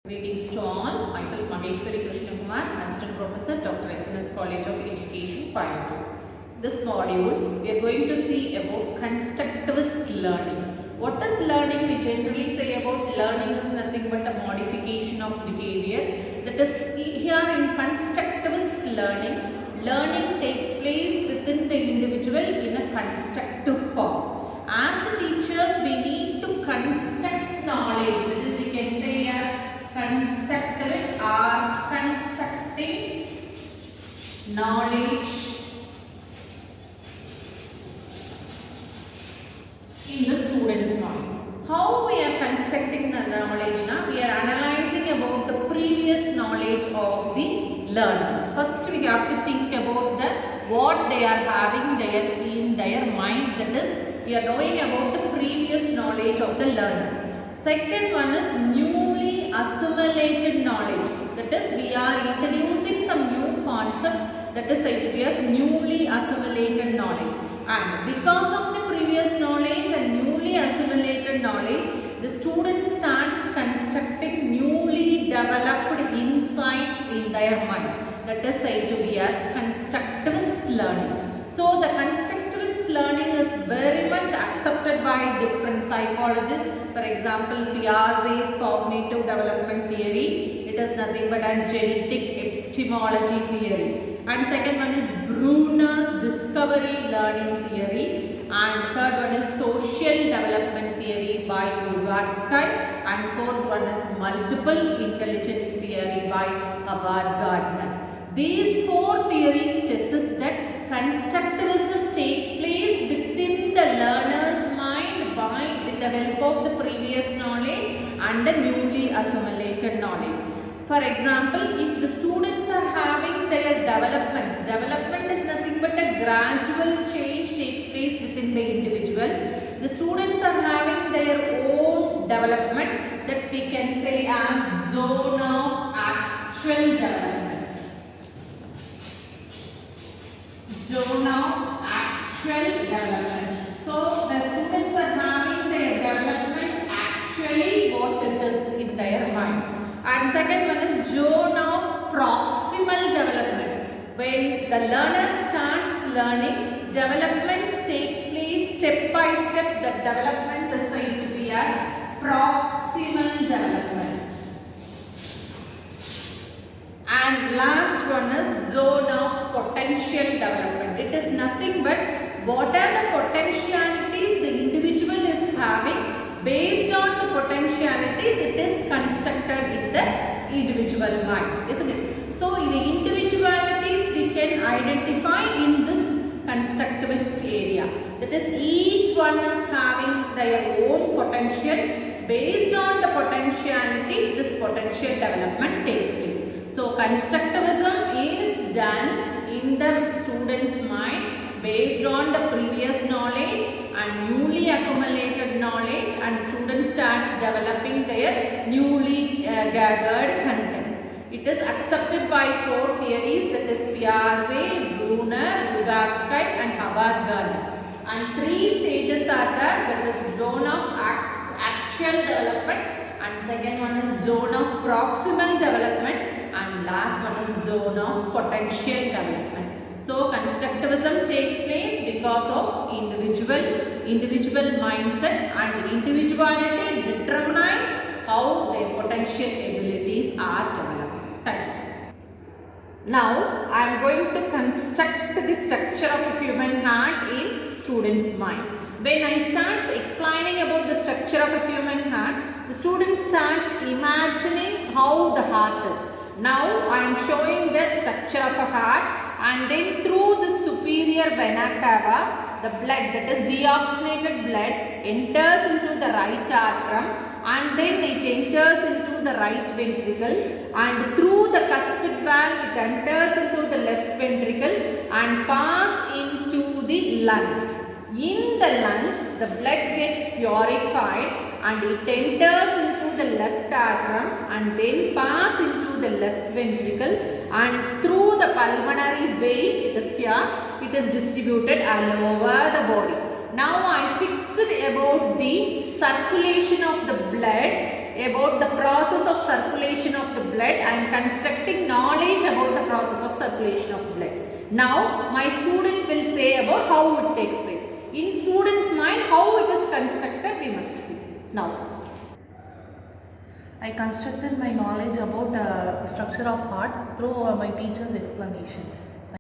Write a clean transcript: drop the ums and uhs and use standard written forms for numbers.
Greetings to all. Myself Maheswari Assistant Professor, Dr. SNS College of Education, Coimbatore. This module, we are going to see about constructivist learning. What is learning? We generally say about learning is nothing but a modification of behavior. That is, here in constructivist learning, learning takes place within the individual in a constructive form. As teachers, we need to construct knowledge. That is, we can say as constructive or constructing knowledge in the student's mind. How we are constructing the knowledge now? We are analyzing about the previous knowledge of the learners. First, we have to think about what they are having in their mind. That is, we are knowing about the previous knowledge of the learners. Second one is newly assimilated knowledge. That is, we are introducing some new concepts. That is said to be as newly assimilated knowledge. And because of the previous knowledge and newly assimilated knowledge, the student starts constructing newly developed insights in their mind. That is said to be as constructivist learning. So, the constructivist learning is very much accepted by different psychologists. For example, Piaget's cognitive development theory, it is nothing but a genetic epistemology theory. And second one is Bruner's discovery learning theory. And third one is social development theory by Vygotsky. And fourth one is multiple intelligence theory by Howard Gardner. These four theories test that constructivism takes place within the learner's mind with the help of the previous knowledge and the newly assimilated knowledge. For example, if the students are having their development is nothing but a gradual change takes place within the individual. The students are having their own development that we can say as zone of actual development. Zone of actual development. So, the students are having their development actually what it is in their mind. And second one is zone of proximal development. When the learner starts learning, development takes place step by step. The development is said to be as proximal development. And last one is zone of potential development. It is nothing but what are the potentialities the individual is having. Based on the potentialities, it is constructed in the individual mind, isn't it? So, the individualities we can identify in this constructivist area. That is, each one is having their own potential. Based on the potentiality, this potential development takes place. So, constructivism is done in the student's mind based on the previous knowledge and newly accumulated knowledge, and student starts developing their newly gathered content. It is accepted by four theories, that is Piaget, Bruner, Vygotsky and Howard Gardner. And three stages are there, that is zone of actual development, and second one is zone of proximal development, and last one is zone of potential development. So, constructivism takes place because of individual mindset, and individuality determines how their potential abilities are developed. Thank you. Now, I am going to construct the structure of a human heart in student's mind. When I start explaining about the structure of a human heart, the student starts imagining how the heart is. Now, I am showing the structure of a heart. And then through the superior vena cava, the blood, that is deoxygenated blood, enters into the right atrium, and then it enters into the right ventricle, and through the cuspid valve it enters into the left ventricle and pass into the lungs. In the lungs, the blood gets purified and it enters into the left atrium and then pass into the left ventricle, and through the pulmonary vein, it is here, it is distributed all over the body. Now I fixed about the circulation of the blood about the process of circulation of the blood. I am constructing knowledge about the process of circulation of blood. Now my student will say about how it takes place. In student's mind, how it is constructed, we must see. Now, I constructed my knowledge about structure of heart through my teacher's explanation.